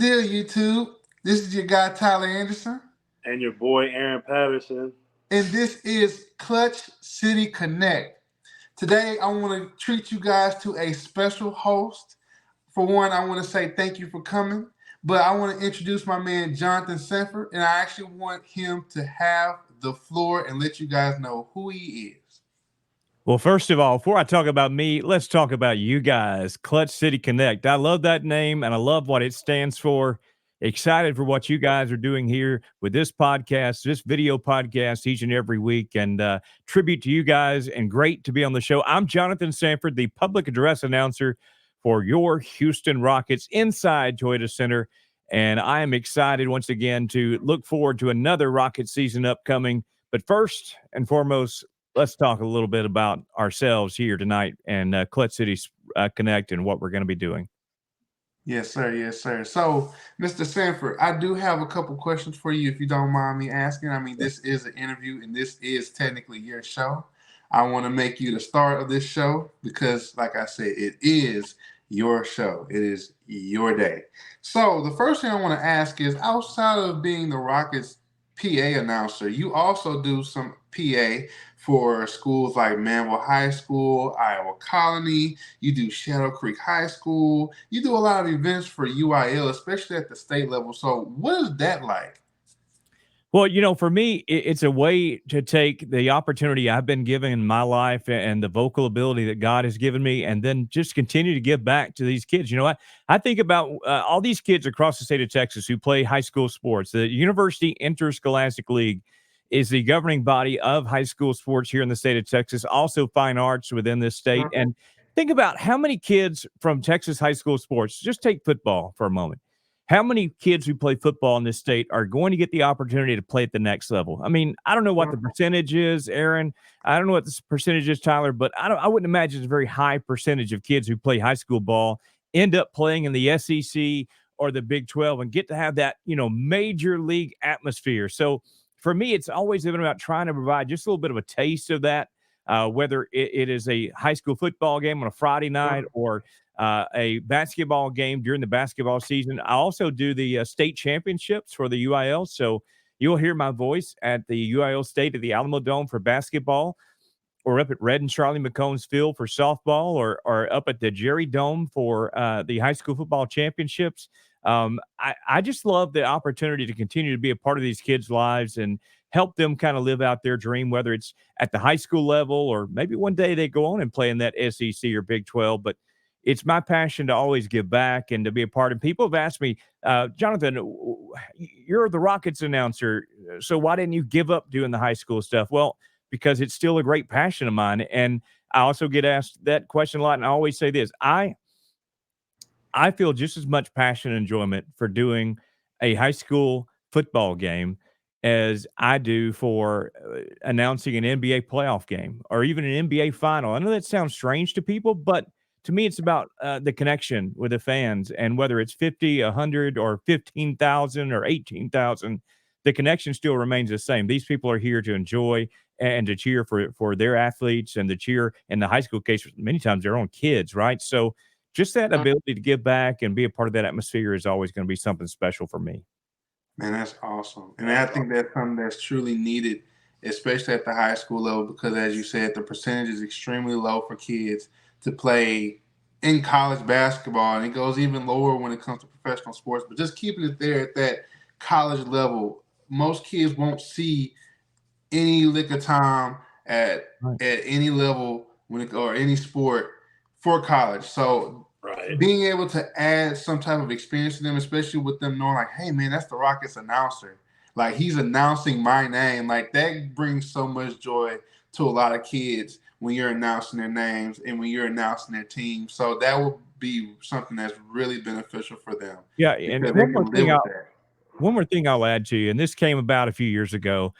deal, YouTube? This is your guy, Tyler Anderson. And your boy, Aaron Patterson. And this is Cluch City Connect. Today, I want to treat you guys to a special host. For one, I want to say thank you for coming. But I want to introduce my man, Jonathan Sanford. And I actually want him to have the floor and let you guys know who he is. Well, first of all, before I talk about me, let's talk about you guys, Cluch City Connect. I love that name, and I love what it stands for. Excited for what you guys are doing here with this podcast, this video podcast each and every week, and tribute to you guys, and great to be on the show. I'm Jonathan Sanford, the public address announcer for your Houston Rockets inside Toyota Center, and I am excited once again to look forward to another Rocket season upcoming. But first and foremost, let's talk a little bit about ourselves here tonight and Cluch City Connect and what we're going to be doing. Yes, sir. Yes, sir. So, Mr. Sanford, I do have a couple questions for you if you don't mind me asking. I mean, this is an interview and this is technically your show. I want to make you the star of this show because, like I said, it is your show. It is your day. So, the first thing I want to ask is, outside of being the Rockets PA announcer, you also do some PA for schools like Manville High School, Iowa Colony. You do Shadow Creek High School. You do a lot of events for UIL, especially at the state level. So what is that like? Well, you know, for me, it's a way to take the opportunity I've been given in my life and the vocal ability that God has given me, and then just continue to give back to these kids. You know what? I think about all these kids across the state of Texas who play high school sports. The University Interscholastic League is the governing body of high school sports here in the state of Texas, also fine arts within this state. And think about how many kids from Texas high school sports, just take football for a moment. How many kids who play football in this state are going to get the opportunity to play at the next level? I mean, I don't know what the percentage is, Aaron. I don't know what the percentage is, Tyler, but I wouldn't imagine it's a very high percentage of kids who play high school ball end up playing in the SEC or the Big 12 and get to have that, you know, major league atmosphere. So for me, it's always been about trying to provide just a little bit of a taste of that, whether it is a high school football game on a Friday night or a basketball game during the basketball season. I also do the state championships for the UIL. So you'll hear my voice at the UIL State at the Alamo Dome for basketball, or up at Red and Charlie McCombs Field for softball, or up at the Jerry Dome for the high school football championships. I just love the opportunity to continue to be a part of these kids' lives and help them kind of live out their dream, whether it's at the high school level or maybe one day they go on and play in that SEC or Big 12. But it's my passion to always give back and to be a part of. People have asked me, Jonathan, you're the Rockets announcer, so why didn't you give up doing the high school stuff? Well, because it's still a great passion of mine. And I also get asked that question a lot. And I always say this, I feel just as much passion and enjoyment for doing a high school football game as I do for announcing an NBA playoff game or even an NBA final. I know that sounds strange to people, but to me, it's about the connection with the fans, and whether it's 50, 100, or 15,000 or 18,000, the connection still remains the same. These people are here to enjoy and to cheer for their athletes, and to cheer, in the high school case, many times their own kids, right? So just that ability to give back and be a part of that atmosphere is always going to be something special for me. Man, that's awesome. And I think that's something that's truly needed, especially at the high school level, because as you said, the percentage is extremely low for kids to play in college basketball, and it goes even lower when it comes to professional sports. But just keeping it there at that college level, most kids won't see any lick of time at any level or any sport for college. So being able to add some type of experience to them, especially with them knowing like, hey man, that's the Rockets announcer. Like, he's announcing my name. Like, that brings so much joy to a lot of kids when you're announcing their names and when you're announcing their team. So that will be something that's really beneficial for them. Yeah, and one more thing I'll add to you, and this came about a few years ago.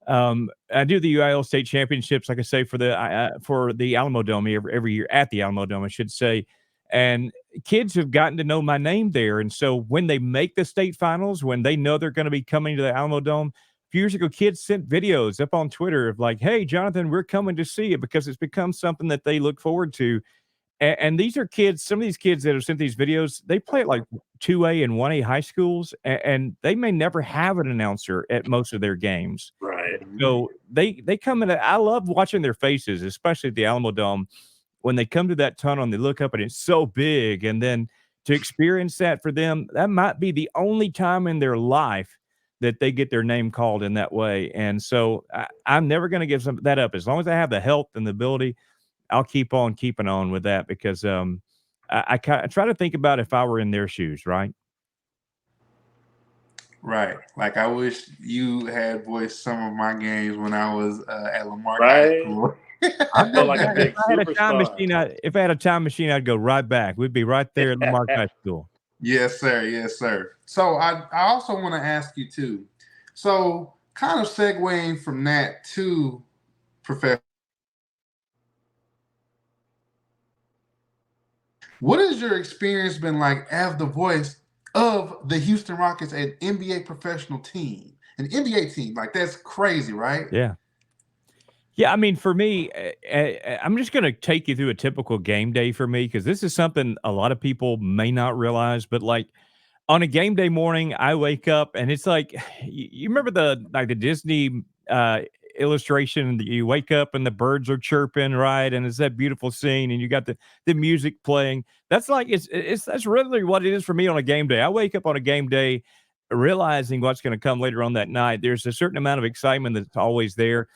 I do the UIL state championships, like I say, for the Alamo Dome every year, at the Alamo Dome, I should say. And kids have gotten to know my name there. And so when they make the state finals, when they know they're going to be coming to the Alamo Dome, a few years ago, kids sent videos up on Twitter of like, hey, Jonathan, we're coming to see it, because it's become something that they look forward to. And these are kids. Some of these kids that have sent these videos, they play at like 2A and 1A high schools, and they may never have an announcer at most of their games. Right. So they come in. I love watching their faces, especially at the Alamo Dome when they come to that tunnel and they look up and it's so big. And then to experience that for them, that might be the only time in their life that they get their name called in that way. And so I'm never going to give that up. As long as I have the health and the ability, I'll keep on keeping on with that because I try to think about if I were in their shoes, right? Right. Like I wish you had voiced some of my games when I was at Lamarck High Right. School. I'd Feel go like a back. If big I had a time superstar. machine, if I had a time machine, I'd go right back. We'd be right there at Lamarck High School. Yes, sir. Yes, sir. So I also want to ask you too. So kind of segueing from that to professional, what has your experience been like as the voice of the Houston Rockets, an NBA professional team, an NBA team? Like that's crazy, right? Yeah. Yeah, I mean, for me, I'm just going to take you through a typical game day for me because this is something a lot of people may not realize. But like on a game day morning, I wake up and it's like you remember the Disney illustration that you wake up and the birds are chirping, right? And it's that beautiful scene, and you got the music playing. That's like it's that's really what it is for me on a game day. I wake up on a game day realizing what's going to come later on that night. There's a certain amount of excitement that's always there.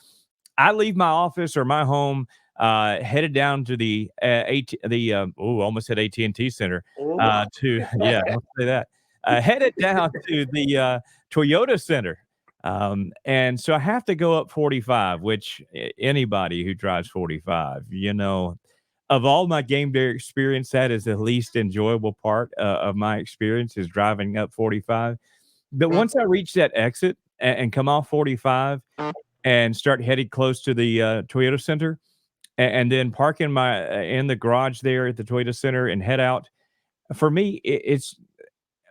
I leave my office or my home, headed down to the almost at AT&T Center, Oh, to yeah, don't say that. Headed down to the Toyota Center. And so I have to go up 45, which anybody who drives 45, of all my game day experience, that is the least enjoyable part of my experience is driving up 45. But once I reach that exit and come off 45, and start heading close to the Toyota Center, and then park in the garage there at the Toyota Center and head out. For me, it's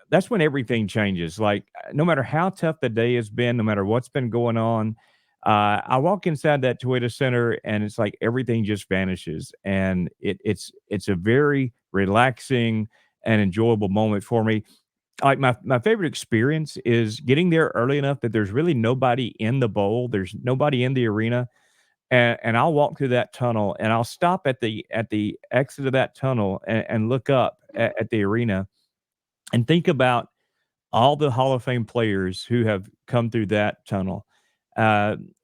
that's when everything changes. Like no matter how tough the day has been, no matter what's been going on, I walk inside that Toyota Center and it's like everything just vanishes, and it's a very relaxing and enjoyable moment for me. Like my favorite experience is getting there early enough that there's really nobody in the bowl, there's nobody in the arena, and I'll walk through that tunnel and I'll stop at the exit of that tunnel and look up at the arena and think about all the Hall of Fame players who have come through that tunnel.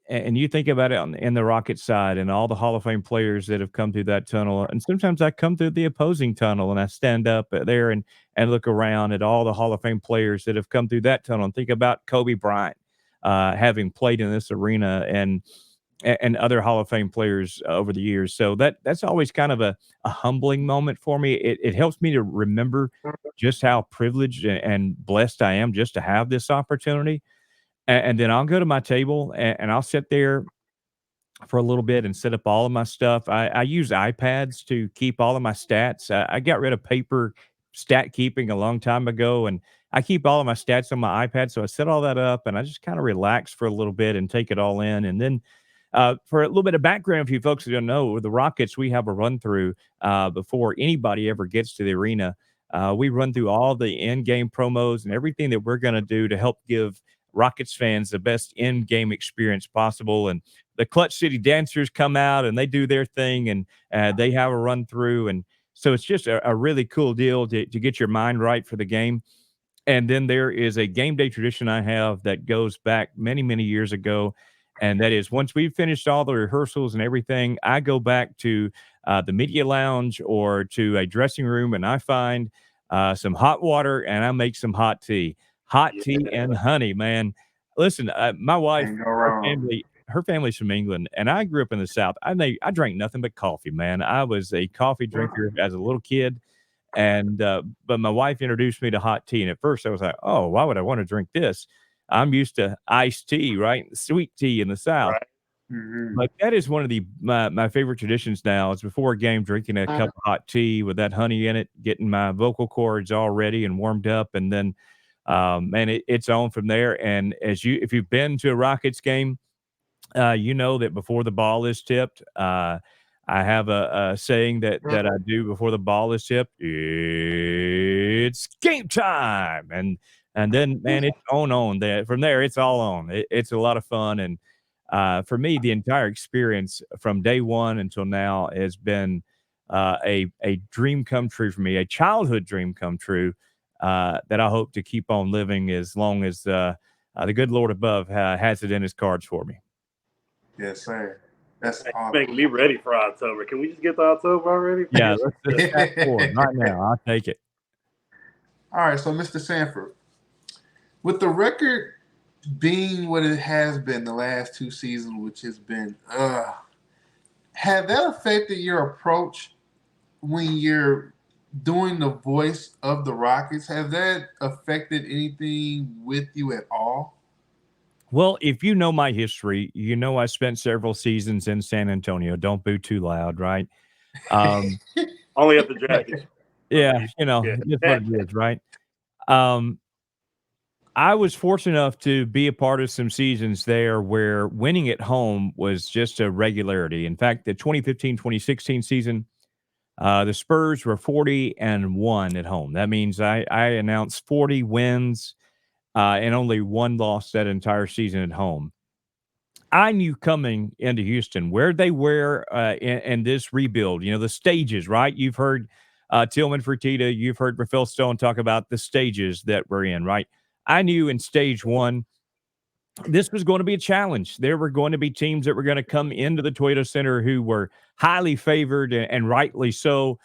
And you think about it in the Rocket side and all the Hall of Fame players that have come through that tunnel. And sometimes I come through the opposing tunnel and I stand up there and look around at all the Hall of Fame players that have come through that tunnel and think about Kobe Bryant having played in this arena and other Hall of Fame players over the years. So that's always kind of a humbling moment for me. It helps me to remember just how privileged and blessed I am just to have this opportunity. And then I'll go to my table and I'll sit there for a little bit and set up all of my stuff. I use iPads to keep all of my stats. I got rid of paper stat keeping a long time ago, and I keep all of my stats on my iPad. So I set all that up and I just kind of relax for a little bit and take it all in. And then for a little bit of background, for you folks who don't know, with the Rockets, we have a run through before anybody ever gets to the arena. We run through all the in-game promos and everything that we're going to do to help give Rockets fans the best in-game experience possible. And the Clutch City dancers come out and they do their thing, and they have a run through. And so it's just a really cool deal to get your mind right for the game. And then there is a game day tradition I have that goes back many, many years ago. And that is once we've finished all the rehearsals and everything, I go back to the media lounge or to a dressing room and I find some hot water and I make some hot tea. Hot tea yeah. and honey, man. Listen, my wife, Can't go wrong. her family's from England, and I grew up in the South. I drank nothing but coffee, man. I was a coffee drinker as a little kid, and but my wife introduced me to hot tea, and at first I was like, "Oh, why would I want to drink this? I'm used to iced tea, right? Sweet tea in the South." Right. Hmm. But that is one of my favorite traditions now is before a game, drinking a cup of hot tea with that honey in it, getting my vocal cords all ready and warmed up, and then, man, it's on from there. And if you've been to a Rockets game, you know that before the ball is tipped, I have a saying that I do before the ball is tipped. It's game time, and then man, it's on there. From there, it's all on. It's a lot of fun, and for me, the entire experience from day one until now has been a dream come true for me, a childhood dream come true that I hope to keep on living as long as the good Lord above has it in His cards for me. Yes, sir. That's Hey, you awesome. making me ready for October. Can we just get to October already? Yeah, let's fast forward right now. I'll take it. All right, so Mr. Sanford, with the record being what it has been the last two seasons, which has been, have that affected your approach when you're doing the voice of the Rockets? Has that affected anything with you at all? Well, if you know my history, you know I spent several seasons in San Antonio. Don't boo too loud, right? Um, Only at the draft. yeah, Yeah. it's what it is, right? Um, I was fortunate enough to be a part of some seasons there where winning at home was just a regularity. In fact, the 2015-2016 season, the Spurs were 40-1 at home. That means I announced 40 wins and only one loss that entire season at home. I knew coming into Houston where they were in this rebuild, the stages, right? You've heard Tillman Fertitta, you've heard Rafael Stone talk about the stages that we're in, right? I knew in stage one, this was going to be a challenge. There were going to be teams that were going to come into the Toyota Center who were highly favored and rightly so,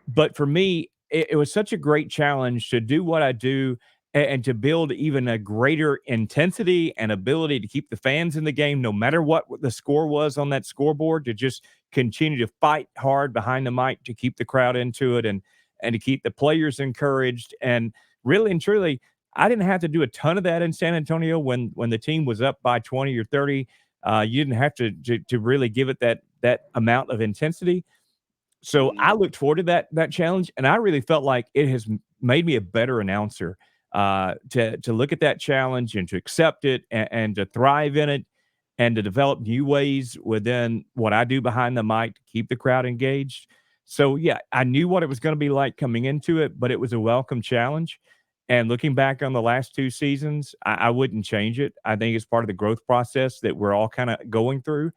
but for me, it was such a great challenge to do what I do and to build even a greater intensity and ability to keep the fans in the game, no matter what the score was on that scoreboard, to just continue to fight hard behind the mic to keep the crowd into it and to keep the players encouraged. And really and truly, I didn't have to do a ton of that in San Antonio when the team was up by 20 or 30. You didn't have to really give it that amount of intensity. So Mhm. I looked forward to that challenge, and I really felt like it has made me a better announcer to look at that challenge and to accept it and to thrive in it and to develop new ways within what I do behind the mic to keep the crowd engaged. So yeah, I knew what it was going to be like coming into it, but it was a welcome challenge. And looking back on the last two seasons, I wouldn't change it. I think it's part of the growth process that we're all kind of going through,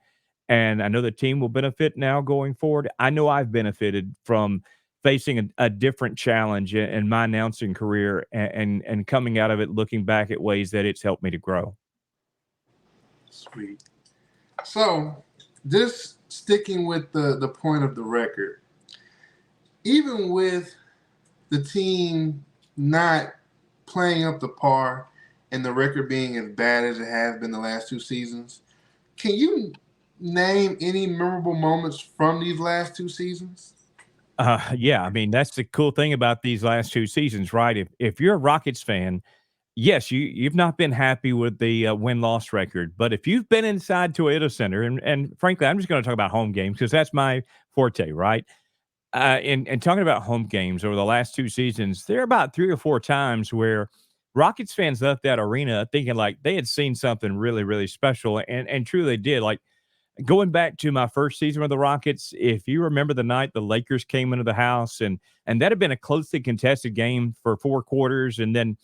and I know the team will benefit now going forward. I know I've benefited from facing a different challenge in my announcing career and coming out of it looking back at ways that it's helped me to grow. Sweet. So, just sticking with the point of the record, even with the team not playing up to par and the record being as bad as it has been the last two seasons, can you name any memorable moments from these last two seasons? Yeah, I mean that's the cool thing about these last two seasons, right? If you're a Rockets fan, yes, you've not been happy with the win loss record, but if you've been inside Toyota Center, and frankly, I'm just going to talk about home games because that's my forte, right? And talking about home games over the last two seasons, there are about three or four times where Rockets fans left that arena thinking like they had seen something really, really special, and truly did. Like going back to my first season with the Rockets, if you remember the night the Lakers came into the house and that had been a closely contested game for four quarters, and then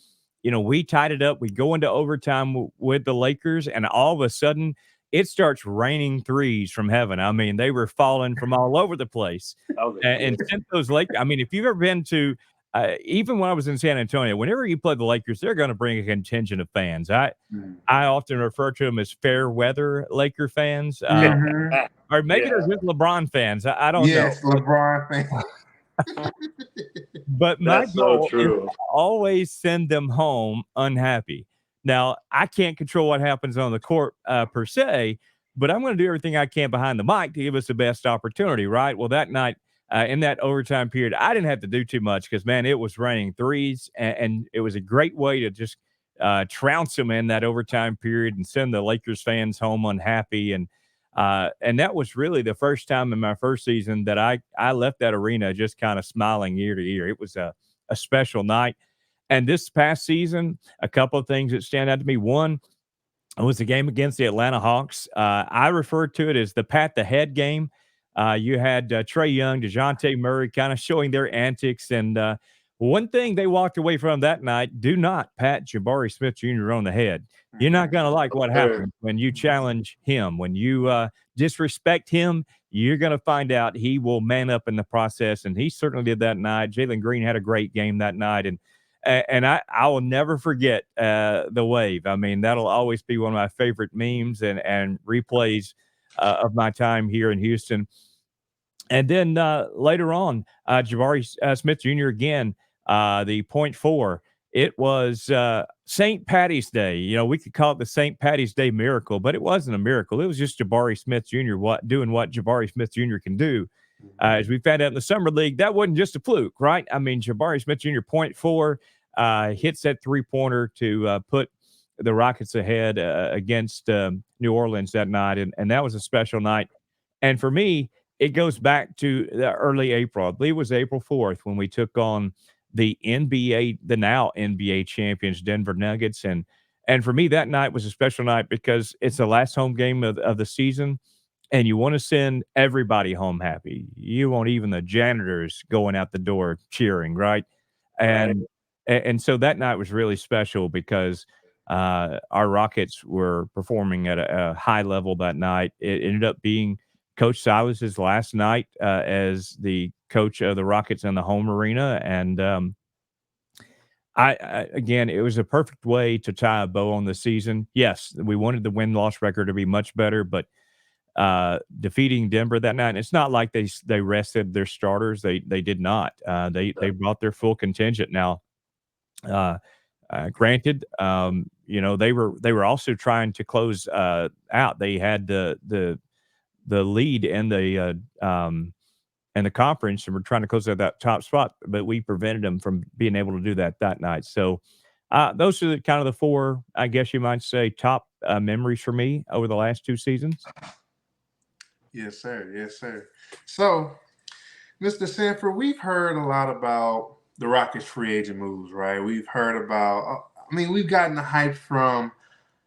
we tied it up. We go into overtime with the Lakers, and all of a sudden it starts raining threes from heaven. I mean, they were falling from all over the place, That was a and good. sent those Lakers. I mean, if you've ever been to even when I was in San Antonio, whenever you play the Lakers, they're going to bring a contingent of fans. I often refer to them as fair weather Laker fans, Mm-hmm. or maybe they're Yeah, just LeBron fans. I don't know. Yes, LeBron fan. But my that's so goal is true. to always send them home unhappy. Now, I can't control what happens on the court per se, but I'm going to do everything I can behind the mic to give us the best opportunity, right? Well, that night in that overtime period, I didn't have to do too much because, man, it was raining threes, and it was a great way to just trounce them in that overtime period and send the Lakers fans home unhappy. And that was really the first time in my first season that I left that arena just kind of smiling ear to ear. It was a special night. And this past season, a couple of things that stand out to me. One, it was the game against the Atlanta Hawks. I refer to it as the pat the head game. You had Trey Young, DeJounte Murray kind of showing their antics. And one thing they walked away from that night, do not pat Jabari Smith Jr. on the head. You're not going to like what happens when you challenge him. When you disrespect him, you're going to find out he will man up in the process. And he certainly did that night. Jalen Green had a great game that night. And I will never forget the wave. I mean, that'll always be one of my favorite memes and replays of my time here in Houston. And then later on, Jabari Smith Jr. again, the point four. It was St. Patty's Day. You know, we could call it the St. Patty's Day miracle, but it wasn't a miracle. It was just Jabari Smith Jr. Doing what Jabari Smith Jr. can do. As we found out in the summer league, that wasn't just a fluke, right? I mean, Jabari Smith Jr. point four hits that 3-pointer to put the Rockets ahead against New Orleans that night, and that was a special night. And for me, it goes back to the early April. I believe it was April 4th when we took on the NBA, the now NBA champions, Denver Nuggets. And for me, that night was a special night because it's the last home game of the season, and you want to send everybody home happy. You want even the janitors going out the door cheering, right? And and so that night was really special because our Rockets were performing at a high level that night. It ended up being Coach Silas's last night as the coach of the Rockets in the home arena, and I again, it was a perfect way to tie a bow on the season. Yes, we wanted the win-loss record to be much better, but defeating Denver that night, and it's not like they rested their starters. They did not. They brought their full contingent. Now, granted, you know, they were also trying to close out. They had the lead in the conference, and we're trying to close out that top spot, but we prevented them from being able to do that night. So those are kind of the four, I guess you might say, top memories for me over the last two seasons. Yes, sir. Yes, sir. So, Mr. Sanford, we've heard a lot about the Rockets free agent moves, right? We've heard about, I mean, we've gotten the hype from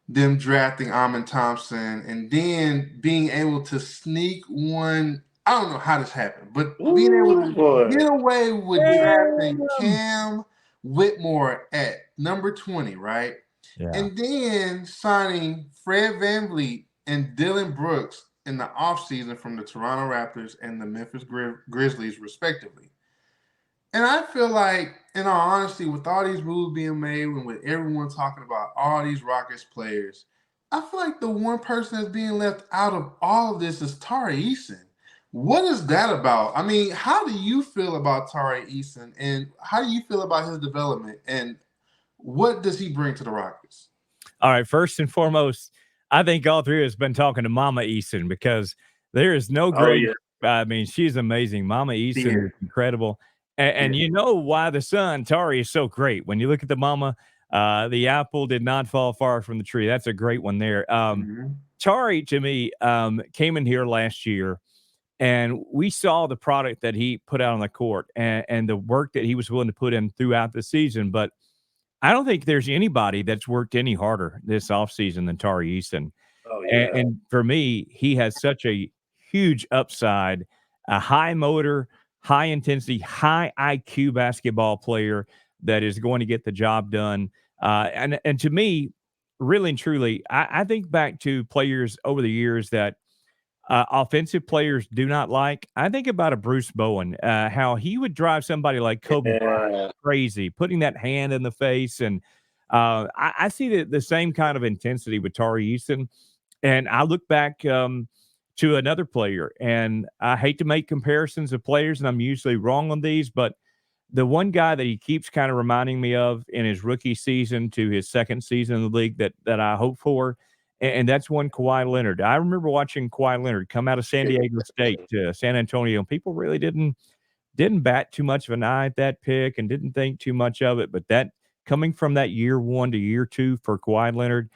them drafting Amon Thompson and then being able to sneak one. I don't know how this happened, but being able to get away with drafting Cam Whitmore at number 20, right? Yeah. And then signing Fred VanVleet and Dylan Brooks in the offseason from the Toronto Raptors and the Memphis Grizzlies, respectively. And I feel like, in all honesty, with all these moves being made and with everyone talking about all these Rockets players, I feel like the one person that's being left out of all of this is Tari Eason. What is that about? I mean, how do you feel about Tari Eason, and how do you feel about his development, and what does he bring to the Rockets? All right, first and foremost, I think all three of us been talking to Mama Eason because there is no great. I mean, she's amazing. Mama Eason is incredible. And you know why the son, Tari, is so great. When you look at the mama, the apple did not fall far from the tree. That's a great one there. Tari, to me, came in here last year, and we saw the product that he put out on the court and the work that he was willing to put in throughout the season. But I don't think there's anybody that's worked any harder this offseason than Tari Eason. And for me, he has such a huge upside, a high motor, high intensity, high IQ basketball player that is going to get the job done. And to me, really and truly, I think back to players over the years that offensive players do not like. I think about a Bruce Bowen, how he would drive somebody like Kobe Bryant crazy, putting that hand in the face. And I see the same kind of intensity with Tari Eason. And I look back to another player, and I hate to make comparisons of players, and I'm usually wrong on these, but the one guy that he keeps kind of reminding me of in his rookie season to his second season in the league that I hope for, and that's one Kawhi Leonard. I remember watching Kawhi Leonard come out of San Diego State to San Antonio, and people really didn't bat too much of an eye at that pick and didn't think too much of it. But that coming from that year one to year two for Kawhi Leonard,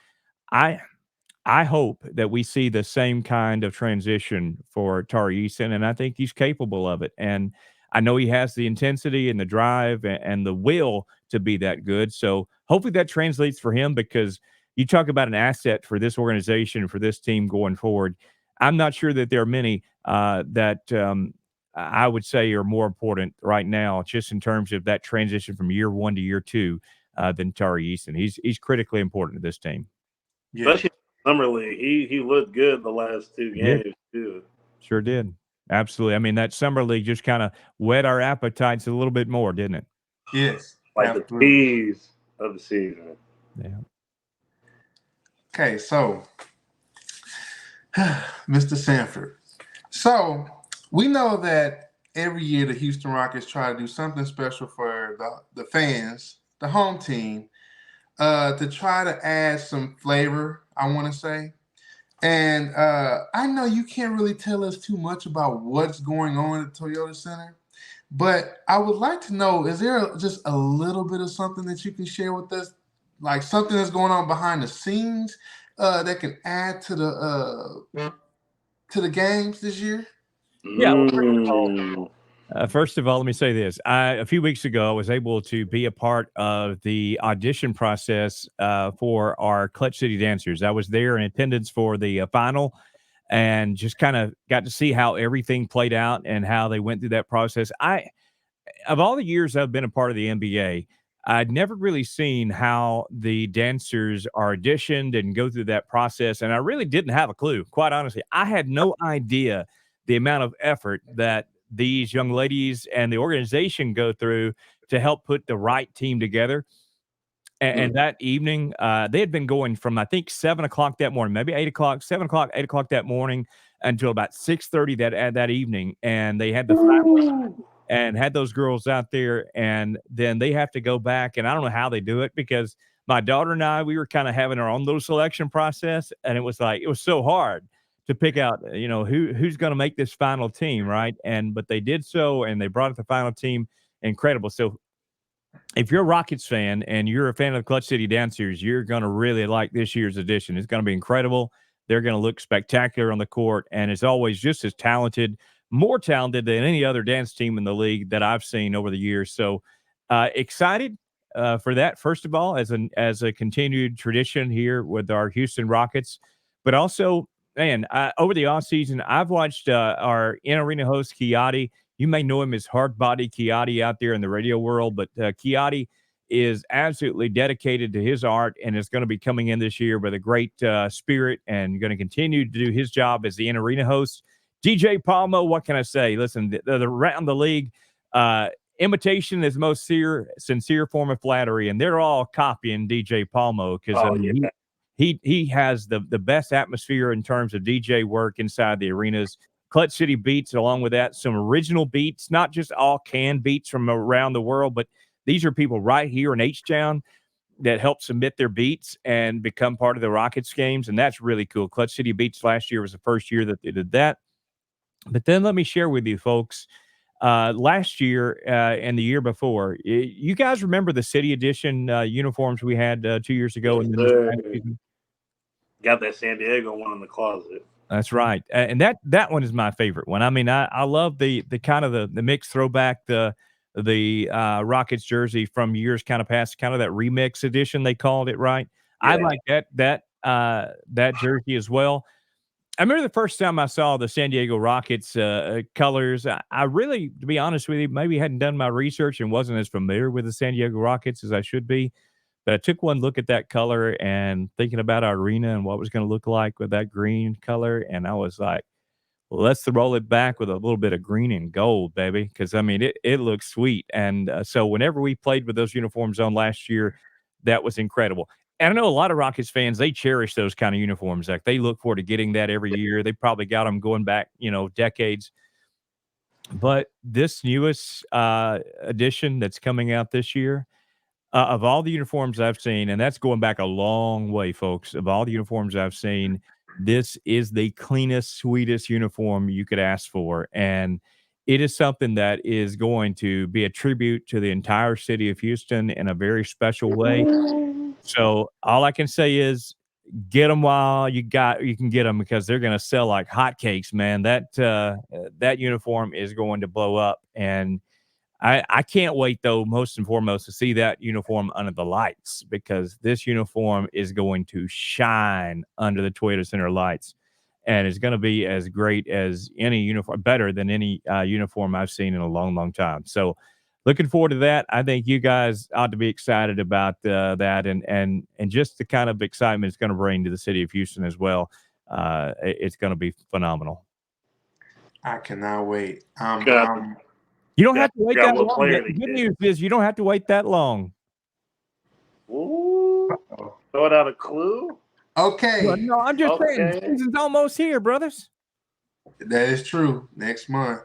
I hope that we see the same kind of transition for Tari Eason, and I think he's capable of it. And I know he has the intensity and the drive and the will to be that good. So hopefully that translates for him, because you talk about an asset for this organization, for this team going forward. I'm not sure that there are many that I would say are more important right now, just in terms of that transition from year one to year two, than Tari Easton. He's critically important to this team. Yeah. Especially summer league. He looked good the last two He did. games too. Sure did. Absolutely. I mean, that summer league just kind of whet our appetites a little bit more, didn't it? Yes. Like the Absolutely. tease of the season. Yeah. Okay, so Mr. Sanford. So we know that every year the Houston Rockets try to do something special for the fans, the home team, to try to add some flavor, I want to say. And I know you can't really tell us too much about what's going on at Toyota Center, but I would like to know, is there just a little bit of something that you can share with us, like something that's going on behind the scenes that can add to the games this year? Yeah. Well, Mm. first of all, let me say this. A few weeks ago, I was able to be a part of the audition process for our Clutch City Dancers. I was there in attendance for the final and just kind of got to see how everything played out and how they went through that process. Of all the years I've been a part of the NBA, I'd never really seen how the dancers are auditioned and go through that process. And I really didn't have a clue, quite honestly. I had no idea the amount of effort that these young ladies and the organization go through to help put the right team together. And that evening, they had been going from, I think, 7 o'clock that morning, maybe 8 o'clock, 7 o'clock, 8 o'clock that morning until about 6:30 that evening. And they had the and had those girls out there, and then they have to go back, and I don't know how they do it because my daughter and I, we were kind of having our own little selection process, and it was like it was so hard to pick out, who's going to make this final team, right? And but they did so, and they brought up the final team, incredible. So if you're a Rockets fan and you're a fan of the Clutch City Dancers, you're going to really like this year's edition. It's going to be incredible. They're going to look spectacular on the court, and it's always just as talented, more talented than any other dance team in the league that I've seen over the years. So excited for that, first of all, as a continued tradition here with our Houston Rockets, but also, man, over the offseason, I've watched our in-arena host, Kiati. You may know him as Hard Body Kiati out there in the radio world, but Kiati is absolutely dedicated to his art and is going to be coming in this year with a great spirit and going to continue to do his job as the in-arena host. DJ Palmo, what can I say? Listen, around the league, imitation is the most sincere form of flattery, and they're all copying DJ Palmo because he has the best atmosphere in terms of DJ work inside the arenas. Clutch City beats, along with that, some original beats, not just all canned beats from around the world, but these are people right here in H-Town that help submit their beats and become part of the Rockets games, and that's really cool. Clutch City Beats last year was the first year that they did that. But then let me share with you, folks, last year and the year before, you guys remember the City Edition uniforms we had 2 years ago in the season? Got that San Diego one in the closet. That's right, and that one is my favorite one. I mean, I love the kind of the mixed throwback, the Rockets jersey from years kind of past, kind of that remix edition they called it, right? Yeah. I like that jersey as well. I remember the first time I saw the San Diego Rockets colors. I really, to be honest with you, maybe hadn't done my research and wasn't as familiar with the San Diego Rockets as I should be. But I took one look at that color and thinking about our arena and what it was going to look like with that green color, and I was like, well, let's roll it back with a little bit of green and gold, baby, because I mean it looks sweet. And so whenever we played with those uniforms on last year, that was incredible. And I know a lot of Rockets fans, they cherish those kind of uniforms. Like they look forward to getting that every year. They probably got them going back, decades. But this newest edition that's coming out this year, of all the uniforms I've seen, and that's going back a long way, folks, of all the uniforms I've seen, this is the cleanest, sweetest uniform you could ask for. And it is something that is going to be a tribute to the entire city of Houston in a very special way. So all I can say is get them while you can get them because they're going to sell like hotcakes, man. That uniform is going to blow up, and I can't wait, though, most and foremost, to see that uniform under the lights because this uniform is going to shine under the Toyota Center lights. and it's going to be as great as any uniform, better than any uniform I've seen in a long, long time. So, looking forward to that. I think you guys ought to be excited about that, and just the kind of excitement it's going to bring to the city of Houston as well. It's going to be phenomenal. I cannot wait. Got You don't have to wait got that what long. player The to good get. news is you don't have to wait that long. Ooh, throw it out a clue. Okay. Well, no, I'm just saying, Okay. season's almost here, brothers. That is true. Next month.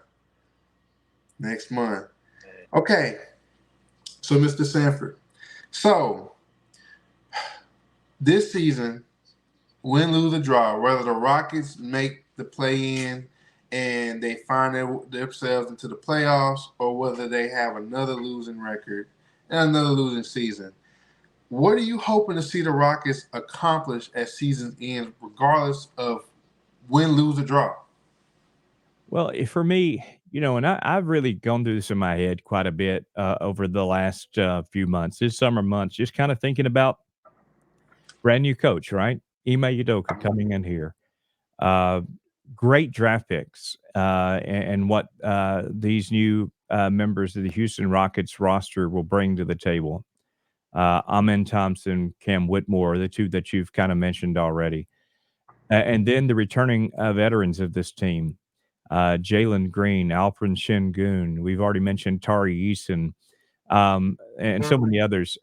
Okay. So, Mr. Sanford. So, this season, win, lose, or draw, whether the Rockets make the play-in and they find themselves into the playoffs, or whether they have another losing record and another losing season, what are you hoping to see the Rockets accomplish at season ends, regardless of win, lose, or draw? Well, for me, and I've really gone through this in my head quite a bit over the last few months, this summer months, just kind of thinking about brand new coach, right? Ime Udoka coming in here. Uh, Great draft picks, and what these new members of the Houston Rockets roster will bring to the table. Amen Thompson, Cam Whitmore, the two that you've kind of mentioned already. And then the returning veterans of this team, Jalen Green, Alfred Şengün. We've already mentioned Tari Eason, and so many others.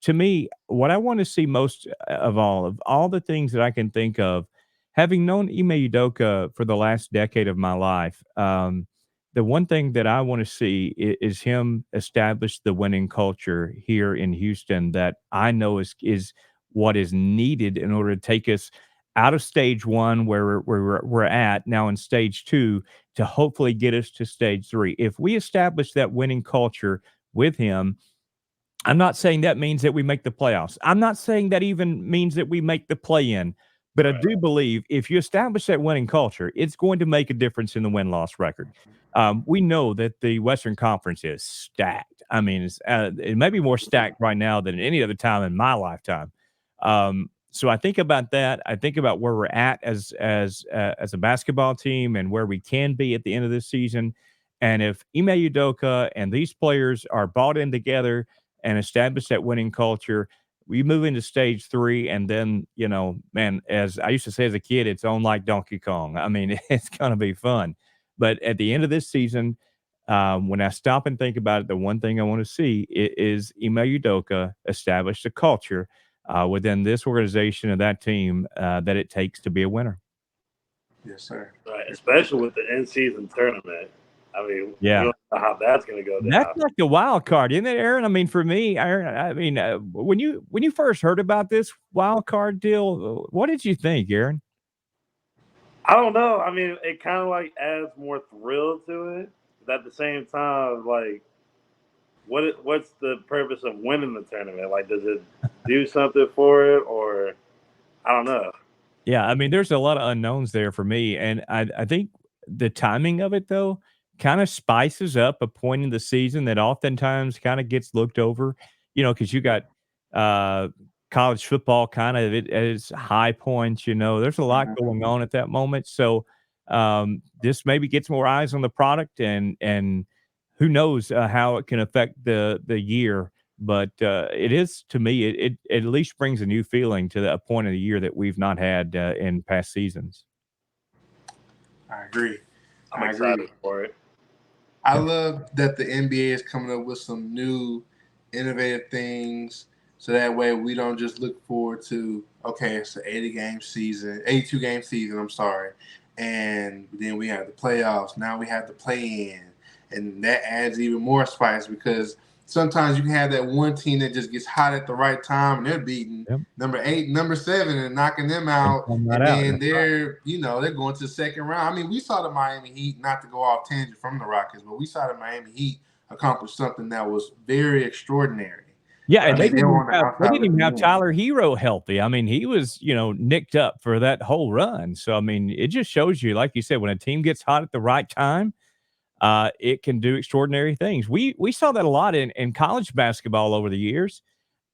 To me, what I want to see most of all the things that I can think of, having known Ime Udoka for the last decade of my life, the one thing that I want to see is him establish the winning culture here in Houston that I know is what is needed in order to take us out of stage one where we're at now in stage two to hopefully get us to stage three. If we establish that winning culture with him, I'm not saying that means that we make the playoffs. I'm not saying that even means that we make the play-in, but I do believe if you establish that winning culture, it's going to make a difference in the win-loss record. We know that the Western Conference is stacked. I mean, it may be more stacked right now than any other time in my lifetime. So I think about that. I think about where we're at as a basketball team and where we can be at the end of this season. And if Ime Udoka and these players are bought in together and establish that winning culture, we move into stage three. And then, man, as I used to say as a kid, it's on like Donkey Kong. I mean, it's going to be fun. But at the end of this season, when I stop and think about it, the one thing I want to see is Ime Udoka establish the culture within this organization and that team that it takes to be a winner. Yes, sir. Right, especially with the in-season tournament. I mean, Yeah. we don't know how that's going to go down. That's like the wild card, isn't it, Aaron? I mean, for me, Aaron, when you first heard about this wild card deal, what did you think, Aaron? I don't know. I mean, it kind of like adds more thrill to it. But at the same time, like, what's the purpose of winning the tournament? Like, does it do something for it, or I don't know. Yeah, I mean, there's a lot of unknowns there for me, and I think the timing of it though kind of spices up a point in the season that oftentimes kind of gets looked over, because you got uh, college football kind of at its high points. There's a lot going on at that moment, so this maybe gets more eyes on the product, and who knows how it can affect the year. But it is, to me, it at least brings a new feeling to a point of the year that we've not had in past seasons. I agree. I'm excited for it. I love that the NBA is coming up with some new, innovative things, so that way we don't just look forward to, okay, it's an 82 game season. I'm sorry, and then we have the playoffs. Now we have the play-in, and that adds even more spice because sometimes you can have that one team that just gets hot at the right time and they're beating number 8, number 7, and knocking them out. And then they're going to the second round. I mean, we saw the Miami Heat, not to go off tangent from the Rockets, but we saw the Miami Heat accomplish something that was very extraordinary. Yeah, and they didn't even have Tyler Hero healthy. I mean, he was, nicked up for that whole run. So, I mean, it just shows you, like you said, when a team gets hot at the right time, it can do extraordinary things. We saw that a lot in college basketball over the years,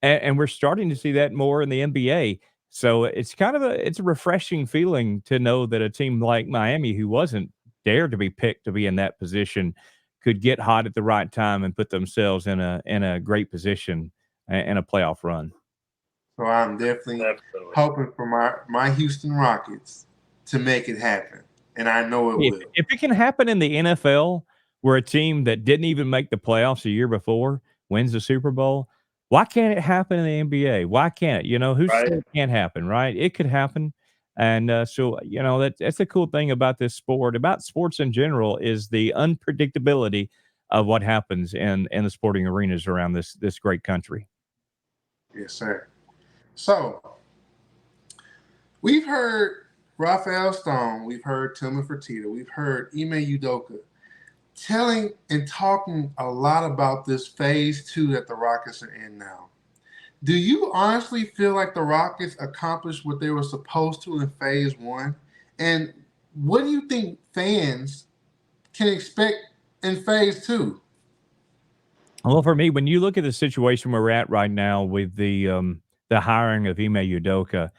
and we're starting to see that more in the NBA. So it's kind of a refreshing feeling to know that a team like Miami, who wasn't dared to be picked to be in that position, could get hot at the right time and put themselves in a great position in a playoff run. So I'm definitely Definitely. hoping for my Houston Rockets to make it happen, and I know it will. If it can happen in the NFL, where a team that didn't even make the playoffs a year before wins the Super Bowl, why can't it happen in the NBA? Why can't it? Who said Right. it can't happen, right? It could happen. And so, that's the cool thing about this sport, about sports in general, is the unpredictability of what happens in the sporting arenas around this great country. Yes, sir. So we've heard Rafael Stone, we've heard Tillman Fertitta, we've heard Ime Udoka telling and talking a lot about this phase two that the Rockets are in now. Do you honestly feel like the Rockets accomplished what they were supposed to in phase one? And what do you think fans can expect in phase two? Well, for me, when you look at the situation where we're at right now with the hiring of Ime Udoka,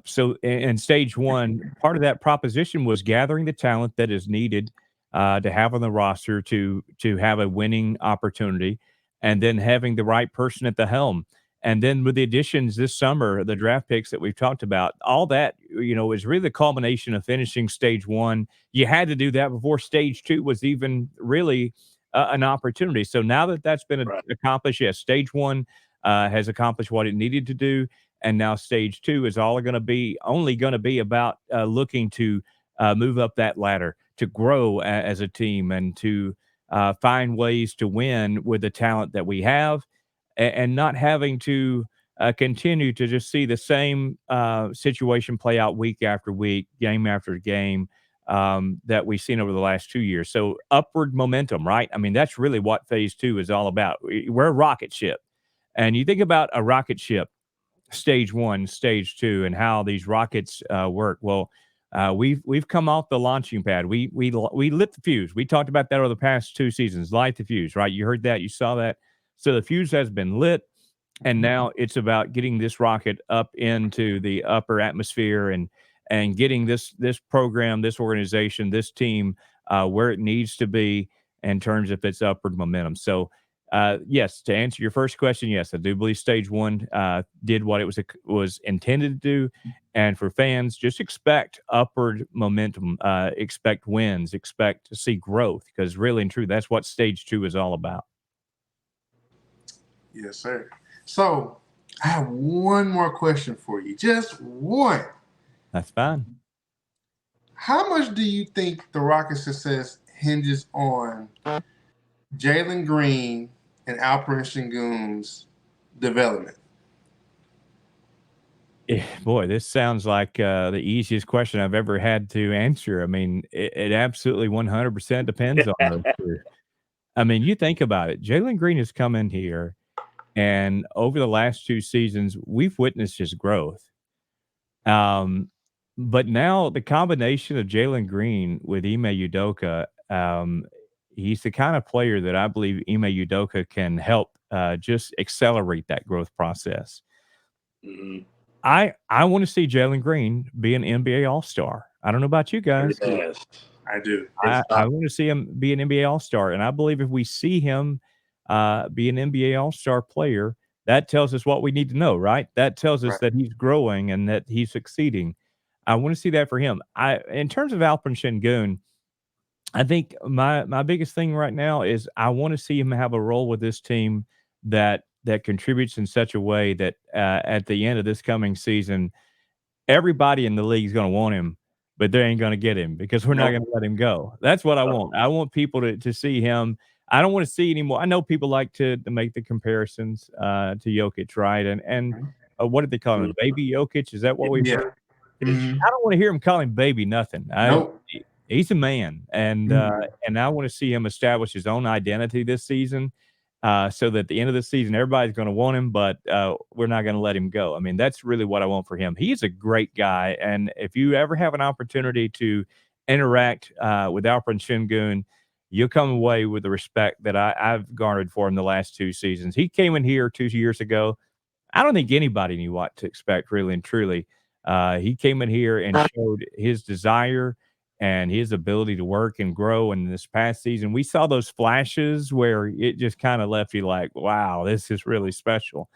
so in stage one, part of that proposition was gathering the talent that is needed to have on the roster to have a winning opportunity, and then having the right person at the helm. And then with the additions this summer, the draft picks that we've talked about, all that is really the culmination of finishing stage one. You had to do that before stage two was even really an opportunity. So now that that's been Right. accomplished, yes, stage one has accomplished what it needed to do, and now stage two is all going to be only going to be about looking to move up that ladder, to grow as a team, and to find ways to win with the talent that we have, and not having to continue to just see the same situation play out week after week, game after game, that we've seen over the last 2 years. So upward momentum, right? I mean, that's really what phase two is all about. We're a rocket ship. And you think about a rocket ship, stage one, stage two, and how these rockets work. Well, we've come off the launching pad. We lit the fuse. We talked about that over the past 2 seasons. Light the fuse, right? You heard that. You saw that. So the fuse has been lit, and now it's about getting this rocket up into the upper atmosphere and getting this program, this organization, this team where it needs to be in terms of its upward momentum. So, yes, to answer your first question, yes, I do believe stage one did what it was intended to do. And for fans, just expect upward momentum, expect wins, expect to see growth, because really and true, that's what stage two is all about. Yes, sir. So I have one more question for you. Just one. That's fine. How much do you think the Rockets' success hinges on Jalen Green and Alperen Sengun's development? Boy, this sounds like the easiest question I've ever had to answer. I mean, it absolutely 100% depends on those two. I mean, you think about it. Jalen Green has come in here, and over the last 2 seasons, we've witnessed his growth. Um, but now the combination of Jalen Green with Ime Udoka, he's the kind of player that I believe Ime Udoka can help just accelerate that growth process. Mhm. I want to see Jalen Green be an NBA All-Star. I don't know about you guys. Yes. I do. It's I want to see him be an NBA All-Star, and I believe if we see him be an NBA All-Star player, that tells us what we need to know, right? That tells us Right. that he's growing and that he's succeeding. I want to see that for him. In terms of Alperen Sengun, I think my biggest thing right now is I want to see him have a role with this team that contributes in such a way that at the end of this coming season, everybody in the league is gonna want him, but they ain't gonna get him because we're not Nope. gonna let him go. That's what I want. I want people to see him. I don't wanna see anymore. I know people like to make the comparisons, to Jokic, right? And what did they call him? Mhm. Baby Jokic? Is that what we've Yeah. heard? Hmm. I don't wanna hear him call him baby nothing. Nope. He's a man, Hmm. and I wanna see him establish his own identity this season, so that at the end of the season, everybody's going to want him, but we're not going to let him go. I mean, that's really what I want for him. He is a great guy, and if you ever have an opportunity to interact with Alperen Sengun, you'll come away with the respect that I've garnered for him the last 2 seasons. He came in here 2 years ago. I don't think anybody knew what to expect, really and truly. He came in here and showed his desire and his ability to work and grow. And this past season, we saw those flashes where it just kind of left you like, wow, this is really special.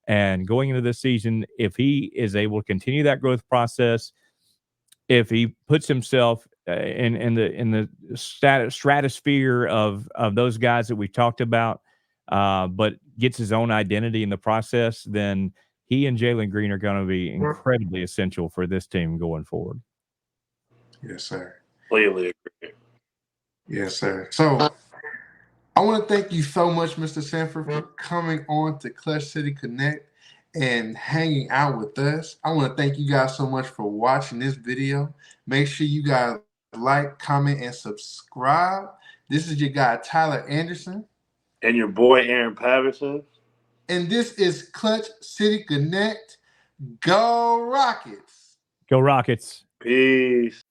And going into this season, if he is able to continue that growth process, if he puts himself in the stratosphere of those guys that we talked about, but gets his own identity in the process, then he and Jalen Green are going to be incredibly essential for this team going forward. Yes, sir. Completely agree. Yes, sir. So I want to thank you so much, Mr. Sanford, for coming on to Cluch City Connect and hanging out with us. I want to thank you guys so much for watching this video. Make sure you guys like, comment, and subscribe. This is your guy, Tyler Anderson. And your boy, Aaron Patterson. And this is Cluch City Connect. Go Rockets! Go Rockets. Peace.